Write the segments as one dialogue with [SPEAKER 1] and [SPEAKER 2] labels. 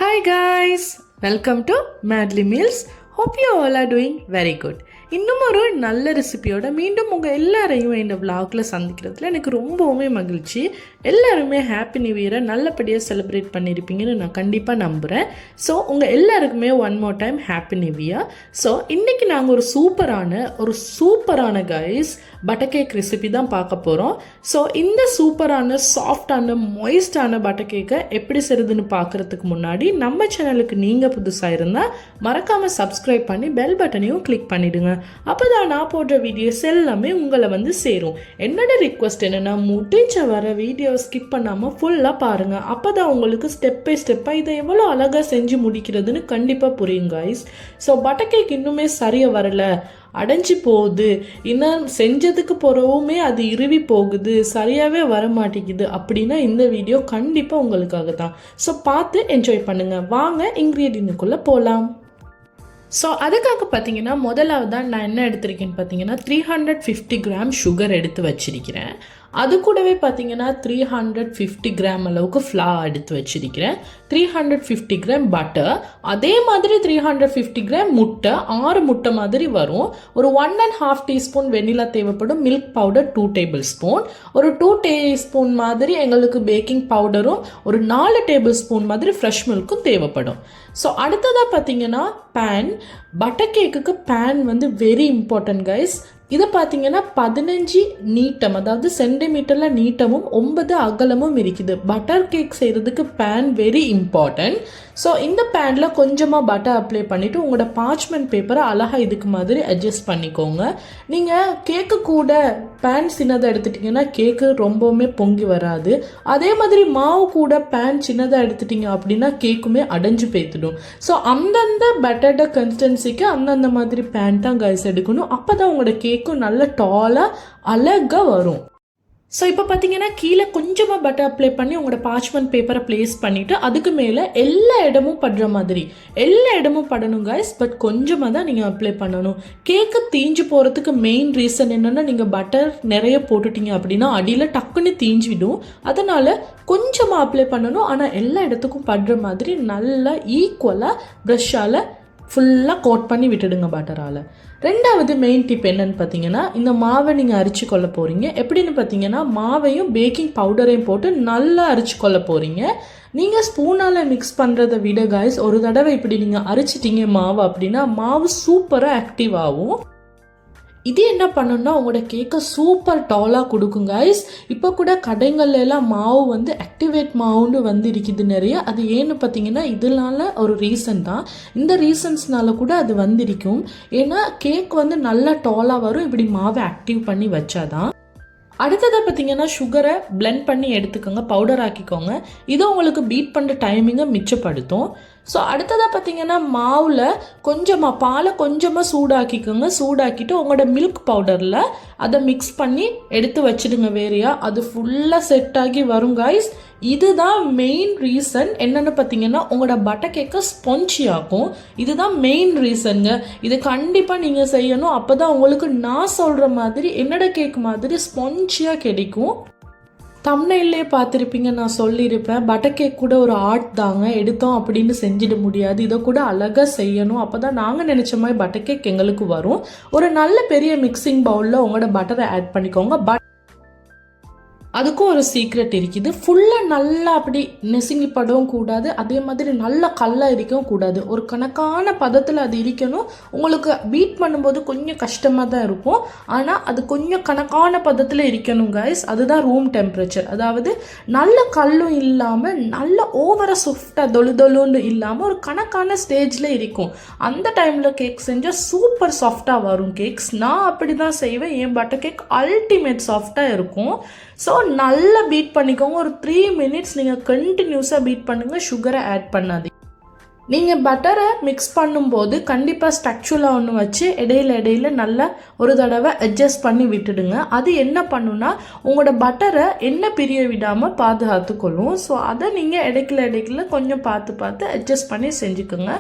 [SPEAKER 1] Hi guys, welcome to Madly Meals. Hope you all are doing very good. இன்னும் ஒரு நல்ல ரெசிபியோட மீண்டும் உங்கள் எல்லாரையும் இந்த விளாகில் சந்திக்கிறதுல எனக்கு ரொம்பவுமே மகிழ்ச்சி. எல்லாருமே ஹாப்பி நியூ இயரை நல்லபடியாக செலிப்ரேட் பண்ணியிருப்பீங்கன்னு நான் கண்டிப்பாக நம்புகிறேன். ஸோ உங்கள் எல்லாருக்குமே one more time happy new year. So இன்றைக்கி நாங்கள் ஒரு சூப்பரான கைஸ் பட்டர் கேக் ரெசிபி தான் பார்க்க போகிறோம். ஸோ இந்த சூப்பரான சாஃப்டான மொய்ஸ்டான பட்டர் கேக்கை எப்படி செய்யுதுன்னு பார்க்குறதுக்கு முன்னாடி நம்ம சேனலுக்கு நீங்கள் புதுசாக இருந்தால் மறக்காமல் சப்ஸ்கிரைப் பண்ணி பெல் பட்டனையும் கிளிக் பண்ணிவிடுங்க. அப்போ தான் நான் போடுற வீடியோஸ் எல்லாமே உங்களை வந்து சேரும். என்னோட ரிக்வஸ்ட் என்னென்னா முடிஞ்ச வர வீடியோ ஸ்கிப் பண்ணாமல் ஃபுல்லாக பாருங்கள். அப்போ தான் உங்களுக்கு ஸ்டெப் பை ஸ்டெப்பாக இதை எவ்வளோ அழகாக செஞ்சு முடிக்கிறதுன்னு கண்டிப்பாக புரியும் கைஸ். ஸோ பட்டர் கேக் இன்னுமே சரியாக வரல, அடைஞ்சி போகுது, இன்னும் செஞ்சதுக்கு பிறகுமே அது இறுவி போகுது, சரியாகவே வர மாட்டேங்குது அப்படின்னா இந்த வீடியோ கண்டிப்பாக உங்களுக்காக தான். ஸோ பார்த்து என்ஜாய் பண்ணுங்கள். வாங்க இன்க்ரீடியன்ட்டுக்குள்ளே போகலாம். ஸோ அதுக்காக பார்த்தீங்கன்னா முதலாவதாக நான் என்ன எடுத்திருக்கேன்னு பார்த்தீங்கன்னா 350 கிராம் சுகர் எடுத்து வச்சிருக்கிறேன். அது கூடவே பார்த்தீங்கன்னா 350 கிராம் அளவுக்கு ஃப்ளார் எடுத்து வச்சிருக்கிறேன். 350 கிராம் பட்டர், அதே மாதிரி 350 கிராம் முட்டை, 6 முட்டை மாதிரி வரும். ஒரு 1.5 டீஸ்பூன் வெண்ணிலா தேவைப்படும். மில்க் பவுடர் 2 டேபிள் ஸ்பூன், ஒரு 2 டீஸ்பூன் மாதிரி எங்களுக்கு பேக்கிங் பவுடரும், ஒரு 4 டேபிள் ஸ்பூன் மாதிரி ஃப்ரெஷ் மில்க்கும் தேவைப்படும். ஸோ அடுத்ததாக பார்த்தீங்கன்னா பேன். பட்டர் கேக்குக்கு பேன் வந்து வெரி இம்பார்ட்டன்ட் கைஸ். இதை பார்த்தீங்கன்னா 15 நீட்டம், அதாவது சென்டிமீட்டரில் நீட்டமும் 9 அகலமும் இருக்குது. பட்டர் கேக் செய்கிறதுக்கு பேன் வெரி இம்பார்ட்டன்ட். ஸோ இந்த பேனில் கொஞ்சமாக பட்டர் அப்ளை பண்ணிவிட்டு உங்களோட பார்ச்மெண்ட் பேப்பரை அழகாக இதுக்கு மாதிரி அட்ஜஸ்ட் பண்ணிக்கோங்க. நீங்கள் கேக்கு கூட பேன் சின்னதாக எடுத்துட்டிங்கன்னா கேக்கு ரொம்பவுமே பொங்கி வராது. அதே மாதிரி மாவு கூட பேன் சின்னதாக எடுத்துட்டிங்க அப்படின்னா கேக்குமே அடைஞ்சு போய்த்துடும். ஸோ அந்தந்த பட்டரோட கன்சிஸ்டன்சிக்கு அந்தந்த மாதிரி பேன் தான் கைஸ் எடுக்கணும். அப்போ தான் உங்களோட கேக்கும் நல்ல டாலாக அழகாக வரும். ஸோ இப்போ பார்த்தீங்கன்னா கீழே கொஞ்சமாக பட்டர் அப்ளை பண்ணி உங்களோட பார்ச்மெண்ட் பேப்பரை ப்ளேஸ் பண்ணிவிட்டு அதுக்கு மேலே எல்லா இடமும் படுற மாதிரி, எல்லா இடமும் படணும் கைஸ், பட் கொஞ்சமாக தான் நீங்கள் அப்ளை பண்ணணும். கேக்கு தீஞ்சு போகிறதுக்கு மெயின் ரீசன் என்னென்னா நீங்கள் பட்டர் நிறைய போட்டுட்டீங்க அப்படின்னா அடியில் டக்குன்னு தீஞ்சிவிடும். அதனால் கொஞ்சமாக அப்ளை பண்ணணும். ஆனால் எல்லா இடத்துக்கும் படுற மாதிரி நல்லா ஈக்குவலாக ப்ரஷ்ஷால் ஃபுல்லாக கோட் பண்ணி விட்டுடுங்க பட்டரால். ரெண்டாவது மெயின் டிப் என்னன்னு பார்த்தீங்கன்னா, இந்த மாவை நீங்கள் அரிச்சு கொள்ள போகிறீங்க. எப்படின்னு பார்த்தீங்கன்னா மாவையும் பேக்கிங் பவுடரையும் போட்டு நல்லா அரிச்சு கொள்ள போகிறீங்க. நீங்கள் ஸ்பூனால் மிக்ஸ் பண்ணுறதை விட கைஸ் ஒரு தடவை இப்படி நீங்கள் அரிச்சிட்டிங்க மாவு அப்படின்னா மாவு சூப்பராக ஆக்டிவ் ஆகும். இது என்ன பண்ணணும்னா உங்களோட கேக்கை சூப்பர் டாலாக கொடுக்கும் கைஸ். இப்போ கூட கடைங்கள்ல எல்லாம் மாவு வந்து ஆக்டிவேட் மாவுன்னு வந்து இருக்குது நிறைய. அது ஏன்னு பார்த்தீங்கன்னா இதனால ஒரு ரீசன் தான். இந்த ரீசன்ஸ்னால கூட அது வந்திருக்கும். ஏன்னா கேக் வந்து நல்லா டாலாக வரும் இப்படி மாவை ஆக்டிவ் பண்ணி வச்சாதான். அடுத்ததாக பார்த்தீங்கன்னா சுகரை பிளெண்ட் பண்ணி எடுத்துக்கோங்க, பவுடர் ஆக்கிக்கோங்க. இது உங்களுக்கு பீட் பண்ணுற டைமிங்கை மிச்சப்படுத்தும். ஸோ அடுத்ததாக பார்த்தீங்கன்னா மாவில் கொஞ்சமாக பாலை கொஞ்சமாக சூடாக்கிக்கோங்க. சூடாக்கிட்டு உங்களோட மில்க் பவுடரில் அதை மிக்ஸ் பண்ணி எடுத்து வச்சுடுங்க வேறையா. அது ஃபுல்லாக செட் ஆகி வரும் கைஸ். இதுதான் மெயின் ரீசன். என்னென்னு பார்த்தீங்கன்னா உங்களோட பட்டர் கேக்கை ஸ்பாஞ்சி ஆகும். இதுதான் மெயின் ரீசனுங்க. இது கண்டிப்பாக நீங்கள் செய்யணும். அப்போ தான் உங்களுக்கு நான் சொல்கிற மாதிரி என்னோட கேக் மாதிரி ஸ்பாஞ்சியாக கிடைக்கும். தம்ப்நெயிலே பார்த்துருப்பீங்க, நான் சொல்லியிருப்பேன் பட்டர் கேக் கூட ஒரு ஆர்ட் தாங்க, எடுத்தோம் அப்படின்னு செஞ்சிட முடியாது, இதை கூட அழகாக செய்யணும். அப்போ தான் நாங்கள் நினச்ச மாதிரி பட்டர் கேக் எங்களுக்கு வரும். ஒரு நல்ல பெரிய மிக்சிங் பவுலில் உங்களோட பட்டரை ஆட் பண்ணிக்கோங்க. அதுக்கும் ஒரு சீக்ரெட் இருக்குது. ஃபுல்லாக நல்லா அப்படி நெசுங்கி படவும் கூடாது, அதே மாதிரி நல்லா கல்லாக இருக்கவும் கூடாது. ஒரு கணக்கான பதத்தில் அது இருக்கணும். உங்களுக்கு பீட் பண்ணும்போது கொஞ்சம் கஷ்டமாக தான் இருக்கும், ஆனால் அது கொஞ்சம் கணக்கான பதத்தில் இருக்கணும் கைஸ். அதுதான் ரூம் டெம்பரேச்சர். அதாவது நல்ல கல்லும் இல்லாமல் நல்ல ஓவராக சாஃப்டாக தொழுன்னு இல்லாமல் ஒரு கணக்கான ஸ்டேஜில் இருக்கும். அந்த டைமில் கேக் செஞ்சால் சூப்பர் சாஃப்டாக வரும் கேக்ஸ். நான் அப்படி தான் செய்வேன். என் பட்டர் கேக் அல்டிமேட் சாஃப்டாக இருக்கும். ஸோ நல்லா பீட் பண்ணிக்கோங்க. ஒரு 3 மினிட்ஸ் நீங்கள் கண்டினியூஸாக பீட் பண்ணுங்கள். சுகரை ஆட் பண்ணாதீங்க. நீங்கள் பட்டரை மிக்ஸ் பண்ணும்போது கண்டிப்பாக ஸ்ட்ரக்சுரலாக ஒன்று வச்சு இடையில நல்லா ஒரு தடவை அட்ஜஸ்ட் பண்ணி விட்டுடுங்க. அது என்ன பண்ணுன்னா உங்களோட பட்டரை எண்ணெய் பிரிய விடாமல் பாதுகாத்துக்கொள்ளும். ஸோ அதை நீங்கள் இடையில கொஞ்சம் பார்த்து அட்ஜஸ்ட் பண்ணி செஞ்சுக்கோங்க.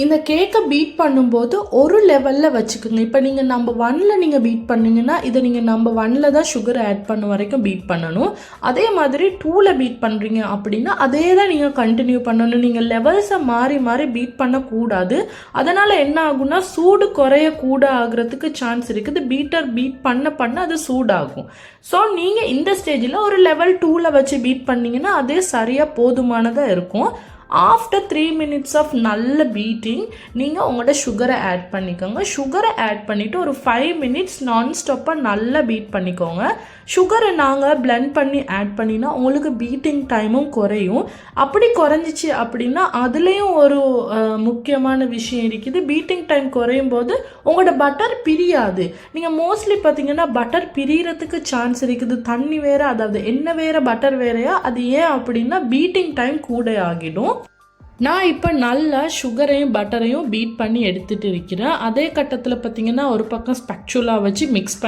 [SPEAKER 1] இந்த கேக்கை பீட் பண்ணும்போது ஒரு லெவலில் வச்சுக்கோங்க. இப்போ நீங்கள் நம்பர் 1ல் நீங்கள் பீட் பண்ணிங்கன்னா இதை நீங்கள் நம்பர் 1ல் தான் சுகர் ஆட் பண்ண வரைக்கும் பீட் பண்ணணும். அதே மாதிரி 2ல் பீட் பண்ணுறீங்க அப்படின்னா அதே தான் நீங்கள் கண்டினியூ பண்ணணும். நீங்கள் லெவல்ஸை மாறி மாறி பீட் பண்ணக்கூடாது. அதனால் என்ன ஆகும்னா சூடு குறைய கூட ஆகிறதுக்கு சான்ஸ் இருக்குது. பீட்டர் பீட் பண்ண அது சூடாகும். ஸோ நீங்கள் இந்த ஸ்டேஜில் ஒரு லெவல் 2ல் வச்சு பீட் பண்ணிங்கன்னா அதே சரியாக போதுமானதாக இருக்கும். ஆஃப்டர் 3 minutes ஆஃப் நல்ல பீட்டிங் நீங்கள் உங்களோட சுகரை ஆட் பண்ணிக்கோங்க. சுகரை ஆட் பண்ணிவிட்டு ஒரு 5 minutes நான்ஸ்டாப்பாக நல்லா பீட் பண்ணிக்கோங்க. சுகரை நாங்கள் பிளெண்ட் பண்ணி ஆட் பண்ணினா உங்களுக்கு பீட்டிங் டைமும் குறையும். அப்படி குறைஞ்சிச்சு அப்படின்னா அதுலேயும் ஒரு முக்கியமான விஷயம் இருக்குது. பீட்டிங் டைம் குறையும் போது உங்களோட பட்டர் பிரியாது. நீங்கள் மோஸ்ட்லி பார்த்தீங்கன்னா பட்டர் பிரியறதுக்கு சான்ஸ் இருக்குது. தண்ணி வேறு, அதாவது எண்ணெய் வேறு பட்டர் வேறையா, அது ஏன் அப்படின்னா பீட்டிங் டைம் கூட ஆகிடும். நான் இப்போ நல்லா சுகரையும் பட்டரையும் பீட் பண்ணி எடுத்துகிட்டு இருக்கிறேன். அதே கட்டத்தில் பார்த்திங்கன்னா ஒரு பக்கம் ஸ்பெக்சுலா வச்சு மிக்ஸ்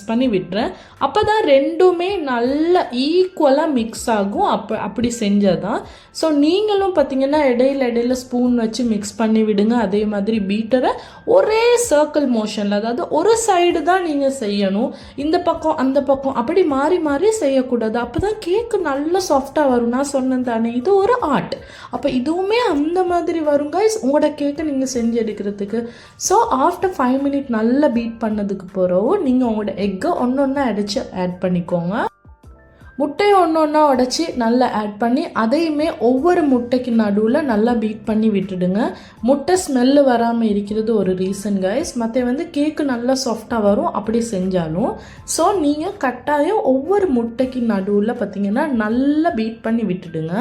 [SPEAKER 1] பண்ணி விடுறேன். அப்போ தான் ரெண்டுமே நல்லா ஈக்குவலாக மிக்ஸ் ஆகும். அப்படி செஞ்சால் தான். ஸோ நீங்களும் பார்த்திங்கன்னா இடையில ஸ்பூன் வச்சு மிக்ஸ் பண்ணி விடுங்க. அதே மாதிரி பீட்டரை ஒரே சர்க்கிள் மோஷனில், அதாவது ஒரு சைடு தான் நீங்கள் செய்யணும். இந்த பக்கம் அந்த பக்கம் அப்படி மாறி மாறி செய்யக்கூடாது. அப்போ தான் கேக்கு நல்லா சாஃப்டாக வரும். நான் சொன்னேன் தானே, இது ஒரு ஆர்ட். அப்போ இதுவுமே அந்த மாதிரி வரும் கைஸ் உங்களோட கேக்கை நீங்கள் செஞ்சு எடுக்கிறதுக்கு. ஸோ ஆஃப்டர் 5 minutes நல்லா பீட் பண்ணதுக்கு பிறகு நீங்கள் உங்களோட எக்கை ஒன்றா அடித்து ஆட் பண்ணிக்கோங்க. முட்டையை ஒன்றா உடச்சி நல்லா ஆட் பண்ணி அதையுமே ஒவ்வொரு முட்டைக்கு நடுவில் நல்லா பீட் பண்ணி விட்டுடுங்க. முட்டை ஸ்மெல்லு வராமல் இருக்கிறது ஒரு ரீசன் கைஸ். மற்ற கேக்கு நல்லா சாஃப்டாக வரும் அப்படி செஞ்சாலும். ஸோ நீங்கள் கட்டாயம் ஒவ்வொரு முட்டைக்கு நடுவில் பார்த்திங்கன்னா நல்லா பீட் பண்ணி விட்டுடுங்க.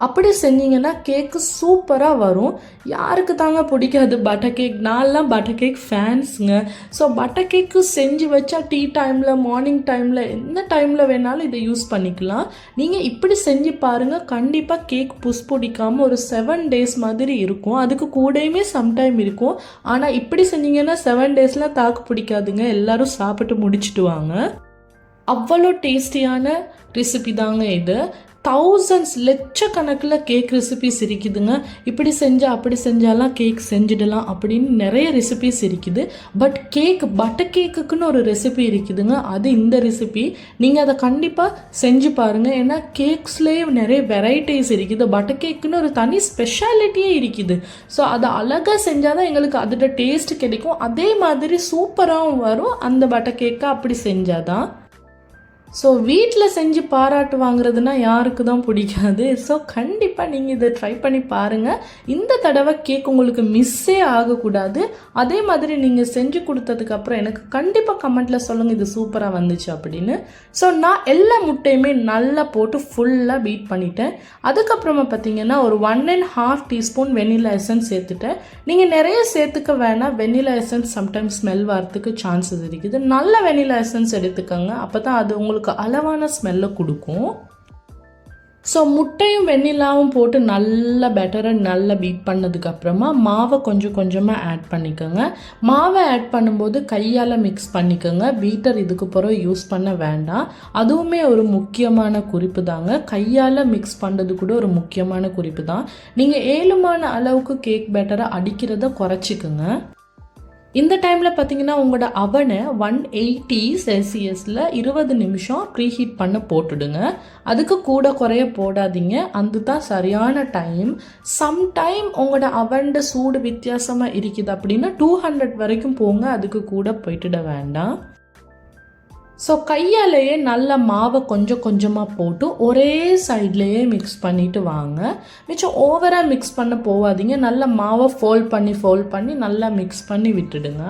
[SPEAKER 1] அப்படி செஞ்சீங்கன்னா கேக்கு சூப்பராக வரும். யாருக்கு தாங்க பிடிக்காது பட்டர் கேக்? நான்லாம் பட்டர் கேக் ஃபேன்ஸுங்க. ஸோ பட்டர் கேக்கு செஞ்சு வச்சா டீ டைமில், மார்னிங் டைமில், எந்த டைமில் வேணாலும் இதை யூஸ் பண்ணிக்கலாம். நீங்கள் இப்படி செஞ்சு பாருங்கள். கண்டிப்பாக கேக் பிடிக்காமல் ஒரு 7 days மாதிரி இருக்கும். அதுக்கு கூடயுமே சம்டைம் இருக்கும். ஆனால் இப்படி செஞ்சீங்கன்னா 7 daysலாம் தாக்கு பிடிக்காதுங்க. எல்லோரும் சாப்பிட்டு முடிச்சுட்டு வாங்க. அவ்வளோ டேஸ்டியான ரெசிபி தாங்க இது. thousands லட்சக்கணக்கில் கேக் ரெசிபிஸ் இருக்குதுங்க. இப்படி செஞ்சால் அப்படி செஞ்சாலாம் கேக் செஞ்சிடலாம் அப்படின்னு நிறைய ரெசிபிஸ் இருக்குது. பட் பட்டர் கேக்குன்னு ஒரு ரெசிபி இருக்குதுங்க. அது இந்த ரெசிபி. நீங்கள் அதை கண்டிப்பாக செஞ்சு பாருங்கள். ஏன்னா கேக்ஸ்லேயே நிறைய வெரைட்டிஸ் இருக்குது. பட்டர் கேக்குன்னு ஒரு தனி ஸ்பெஷாலிட்டியே இருக்குது. ஸோ அதை அழகாக செஞ்சால் தான் எங்களுக்கு அதோட டேஸ்ட் கிடைக்கும். அதே மாதிரி சூப்பராகவும் வரும் அந்த பட்டர் கேக்கை அப்படி செஞ்சால் தான். ஸோ வீட்டில் செஞ்சு பாராட்டு வாங்குறதுனா யாருக்கு தான் பிடிக்காது? ஸோ கண்டிப்பாக நீங்கள் இதை ட்ரை பண்ணி பாருங்கள். இந்த தடவை கேக் உங்களுக்கு மிஸ்ஸே ஆகக்கூடாது. அதே மாதிரி நீங்கள் செஞ்சு கொடுத்ததுக்கப்புறம் எனக்கு கண்டிப்பாக கமெண்ட்டில் சொல்லுங்கள் இது சூப்பராக வந்துச்சு அப்படின்னு. ஸோ நான் எல்லா முட்டையுமே நல்லா போட்டு ஃபுல்லாக பீட் பண்ணிட்டேன். அதுக்கப்புறமா பார்த்தீங்கன்னா ஒரு 1.5 teaspoon வெனிலா எசன்ஸ் சேர்த்துட்டேன். நீங்கள் நிறைய சேர்த்துக்க வேணாம். வெனிலா எசன்ஸ் சம்டைம்ஸ் ஸ்மெல் வரத்துக்கு சான்சஸ் இருக்குது. நல்ல வெனிலா எசன்ஸ் எடுத்துக்கோங்க. அப்போ தான் அது உங்களுக்கு அளவான ஸ்மெல்லை கொடுக்கும். ஸோ முட்டையும் வெண்ணிலாவும் போட்டு நல்லா நல்லா பீட் பண்ணதுக்கப்புறமா மாவை கொஞ்சம் கொஞ்சமாக ஆட் பண்ணிக்கோங்க. மாவை ஆட் பண்ணும்போது கையால் மிக்ஸ் பண்ணிக்கோங்க. பீட்டர் இதுக்கு பிறகு யூஸ் பண்ண வேண்டாம். அதுவுமே ஒரு முக்கியமான குறிப்பு தாங்க. கையால் மிக்ஸ் பண்ணுறது கூட ஒரு முக்கியமான குறிப்பு தான். நீங்கள் ஏழுமான அளவுக்கு கேக் பேட்டரை அடிக்கிறத குறைச்சிக்குங்க. இந்த டைமில் பார்த்தீங்கன்னா உங்களோட அவனை 180 செல்சியஸில் 20 நிமிஷம் ப்ரீஹீட் பண்ண போட்டுடுங்க. அதுக்கு கூட குறைய போடாதீங்க. அதுதான் சரியான டைம். சம்டைம் உங்களோட அவனோட சூடு வித்தியாசமாக இருக்குது அப்படின்னா 200 வரைக்கும் போங்க. அதுக்கு கூட போயிட்டுட வேண்டாம். ஸோ கையாலேயே நல்ல மாவை கொஞ்சம் கொஞ்சமாக போட்டு ஒரே சைட்லேயே மிக்ஸ் பண்ணிவிட்டு வாங்க. மிச்சம் ஓவராக மிக்ஸ் பண்ண போகாதீங்க. நல்ல மாவை ஃபோல்ட் பண்ணி நல்லா மிக்ஸ் பண்ணி விட்டுடுங்க.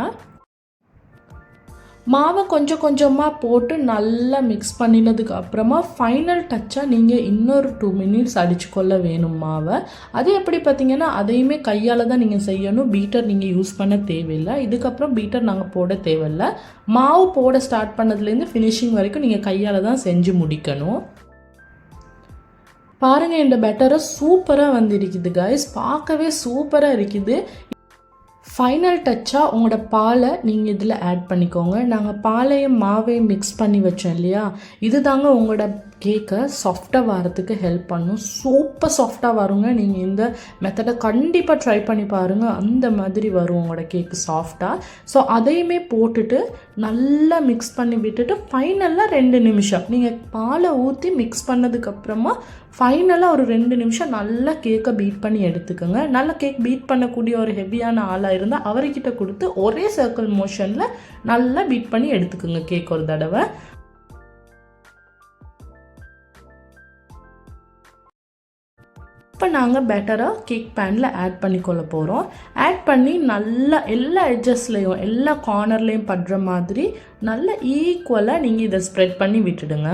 [SPEAKER 1] மாவை கொஞ்சம் கொஞ்சமாக போட்டு நல்லா மிக்ஸ் பண்ணினதுக்கு அப்புறமா ஃபைனல் டச்சாக நீங்கள் இன்னொரு 2 minutes அடிச்சுக்கொள்ள வேணும் மாவை. அது எப்படி பார்த்தீங்கன்னா அதையுமே கையால் தான் நீங்கள் செய்யணும். பீட்டர் நீங்கள் யூஸ் பண்ண தேவையில்லை. இதுக்கப்புறம் பீட்டர் நாங்கள் போட தேவையில்லை. மாவு போட ஸ்டார்ட் பண்ணதுலேருந்து ஃபினிஷிங் வரைக்கும் நீங்கள் கையால் தான் செஞ்சு முடிக்கணும். பாருங்கள், இந்த பேட்டரை சூப்பராக வந்துருக்குது கைஸ். பார்க்கவே சூப்பராக இருக்குது. ஃபைனல் டச்சாக உங்களோட பாலை நீங்கள் இதில் ஆட் பண்ணிக்கோங்க. நாங்கள் பாலையும் மாவையும் மிக்ஸ் பண்ணி வச்சோம் இல்லையா, இது தாங்க உங்களோட கேக்கை சாஃப்டாக வரத்துக்கு ஹெல்ப் பண்ணும். சூப்பர் சாஃப்டாக வருங்க. நீங்கள் இந்த மெத்தடை கண்டிப்பாக ட்ரை பண்ணி பாருங்கள். அந்த மாதிரி வரும் உங்களோட கேக்கு சாஃப்டாக. ஸோ அதையுமே போட்டுட்டு நல்லா மிக்ஸ் பண்ணி விட்டுட்டு ஃபைனலாக 2 நிமிஷம் நீங்கள் பாலை ஊற்றி மிக்ஸ் பண்ணதுக்கப்புறமா ஃபைனலாக ஒரு 2 நிமிஷம் நல்லா கேக்கை பீட் பண்ணி எடுத்துக்கோங்க. நல்லா கேக் பீட் பண்ணக்கூடிய ஒரு ஹெவியான ஆளாக இருந்தால் அவர்கிட்ட கொடுத்து ஒரே சர்க்கிள் மோஷனில் நல்லா பீட் பண்ணி எடுத்துக்கோங்க கேக் ஒரு தடவை. இப்போ நாங்கள் பேட்டராக கேக் பேனில் ஆட் பண்ணிக்கொள்ள போகிறோம். ஆட் பண்ணி நல்லா எல்லா எட்ஜஸ்லேயும் எல்லா கார்னர்லேயும் படுற மாதிரி நல்லா ஈக்குவலாக நீங்கள் இதை ஸ்ப்ரெட் பண்ணி விட்டுடுங்க.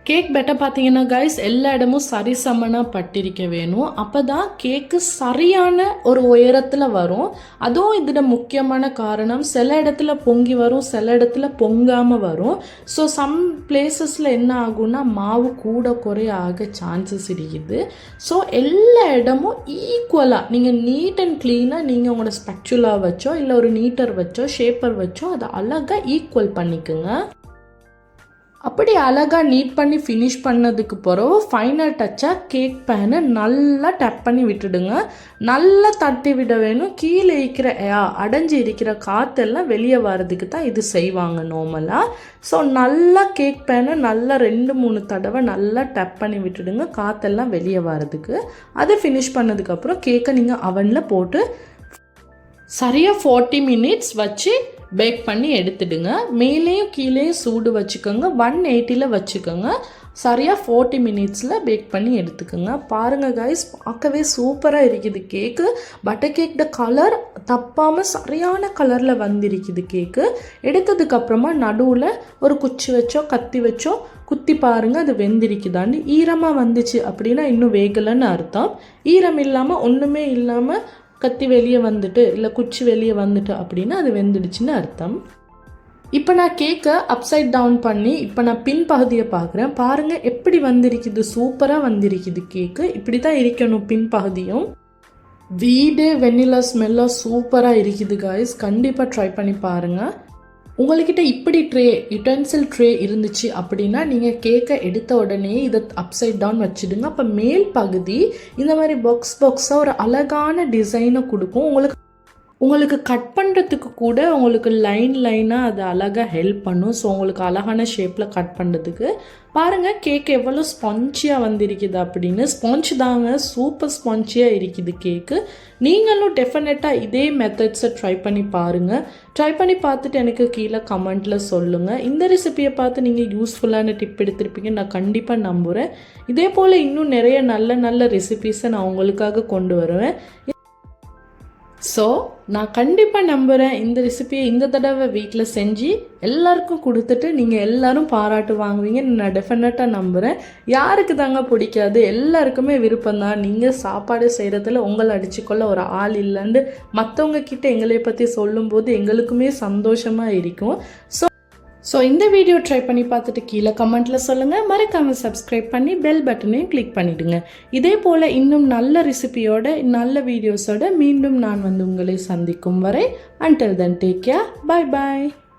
[SPEAKER 1] கேக் பேட்டர் பார்த்தீங்கன்னா கைஸ் எல்லா இடமும் சரிசமனாக பட்டிருக்க வேணும். அப்போ தான் கேக்கு சரியான ஒரு உயரத்தில் வரும். அதுவும் இதில் முக்கியமான காரணம், சில இடத்துல பொங்கி வரும், சில இடத்துல பொங்காமல் வரும். ஸோ சம் பிளேசஸில் என்ன ஆகும்னா மாவு கூட குறைய ஆக சான்சஸ் இருக்குது. ஸோ எல்லா இடமும் ஈக்குவலாக நீங்கள் நீட் அண்ட் க்ளீனாக நீங்கள் உங்களோட ஸ்பெக்சுலா வச்சோ இல்லை ஒரு நீட்டர் வச்சோ ஷேப்பர் வச்சோ அதை அழகாக ஈக்குவல் பண்ணிக்கோங்க. அப்படி அழகாக நீட் பண்ணி ஃபினிஷ் பண்ணதுக்கு பிறகு ஃபைனல் டச்சாக கேக் பேனை நல்லா டப் பண்ணி விட்டுடுங்க. நல்லா தட்டி விட வேணும். கீழே இருக்கிற அடைஞ்சி இருக்கிற காற்றெல்லாம் வெளியே வர்றதுக்கு தான் இது செய்வாங்க நார்மலாக. ஸோ நல்லா கேக் பேனை நல்லா 2-3 தடவை நல்லா டப் பண்ணி விட்டுடுங்க காற்றெல்லாம் வெளியே வர்றதுக்கு. அதை ஃபினிஷ் பண்ணதுக்கப்புறம் கேக்கை நீங்கள் அவனில் போட்டு சரியாக 40 மினிட்ஸ் வச்சு பேக் பண்ணி எடுத்துடுங்க. மேலேயும் கீழேயும் சூடு வச்சுக்கோங்க. 180 வச்சுக்கோங்க. சரியாக 40 மினிட்ஸில் பேக் பண்ணி எடுத்துக்கோங்க. பாருங்கள் கைஸ், பார்க்கவே சூப்பராக இருக்குது கேக்கு. பட்டர் கேக்கோட கலர் தப்பாமல் சரியான கலரில் வந்திருக்குது கேக்கு. எடுத்ததுக்கப்புறமா நடுவில் ஒரு குச்சி வச்சோ கத்தி வச்சோ குத்தி பாருங்கள் அது வெந்திருக்குதான்னு. ஈரமாக வந்துச்சு அப்படின்னா இன்னும் வேகலைன்னு அர்த்தம். ஈரம் இல்லாமல் ஒன்றுமே இல்லாமல் கத்தி வெளியே வந்துட்டு இல்லை குச்சி வெளியே வந்துட்டு அப்படின்னா அது வெந்துடுச்சுன்னு அர்த்தம். இப்போ நான் கேக்கை அப்சைட் டவுன் பண்ணி இப்போ நான் பின் பகுதியை பார்க்குறேன். பாருங்கள் எப்படி வந்திருக்குது, சூப்பராக வந்திருக்குது கேக்கு. இப்படி தான் இருக்கணும் பின் பகுதியும். வீடே வெண்ணிலா ஸ்மெல்லாக சூப்பராக இருக்குது காய்ஸ். கண்டிப்பாக ட்ரை பண்ணி பாருங்கள். உங்கள்கிட்ட இப்படி யுட்டென்சில் ட்ரே இருந்துச்சு அப்படின்னா நீங்கள் கேக்கை எடுத்த உடனே இதை அப்சைட் டவுன் வச்சுடுங்க. அப்போ மேல் பகுதி இந்த மாதிரி பாக்ஸாக ஒரு அழகான டிசைனை கொடுக்கும். உங்களுக்கு கட் பண்ணுறதுக்கு கூட உங்களுக்கு லைனாக அது அழகாக ஹெல்ப் பண்ணும். ஸோ உங்களுக்கு அழகான ஷேப்பில் கட் பண்ணுறதுக்கு. பாருங்கள் கேக் எவ்வளோ ஸ்பான்ச்சியாக வந்திருக்குது அப்படின்னு. ஸ்பான்ச் தாங்க, சூப்பர் ஸ்பான்ச்சியாக இருக்குது கேக்கு. நீங்களும் டெஃபினட்டாக இதே மெத்தட்ஸை ட்ரை பண்ணி பாருங்கள். ட்ரை பண்ணி பார்த்துட்டு எனக்கு கீழே கமெண்ட்டில் சொல்லுங்கள். இந்த ரெசிபியை பார்த்து நீங்கள் யூஸ்ஃபுல்லான டிப் எடுத்திருப்பீங்க நான் கண்டிப்பாக நம்புகிறேன். இதே போல் இன்னும் நிறைய நல்ல ரெசிபீஸை நான் உங்களுக்காக கொண்டு வருவேன். ஸோ நான் கண்டிப்பாக நம்புகிறேன் இந்த ரெசிபியை இந்த தடவை வீட்டில் செஞ்சு எல்லாருக்கும் கொடுத்துட்டு நீங்கள் எல்லோரும் பாராட்டு வாங்குவீங்கன்னு நான் டெஃபினட்டாக நம்புகிறேன். யாருக்கு தாங்க பிடிக்காது, எல்லாருக்குமே விருப்பம்தான். நீங்கள் சாப்பாடு செய்கிறதுல உங்களை அடிச்சுக்கொள்ள ஒரு ஆள் இல்லைன்னு மற்றவங்க கிட்ட எங்களை பற்றி சொல்லும்போது எங்களுக்குமே சந்தோஷமாக இருக்கும். ஸோ இந்த வீடியோ ட்ரை பண்ணி பார்த்துட்டு கீழே கமெண்ட்டில் சொல்லுங்கள். மறக்காமல் சப்ஸ்கிரைப் பண்ணி பெல் பட்டனையும் கிளிக் பண்ணிவிடுங்க. இதே போல் இன்னும் நல்ல ரெசிபியோட நல்ல வீடியோஸோட மீண்டும் நான் உங்களை சந்திக்கும் வரை until then take care. Bye bye.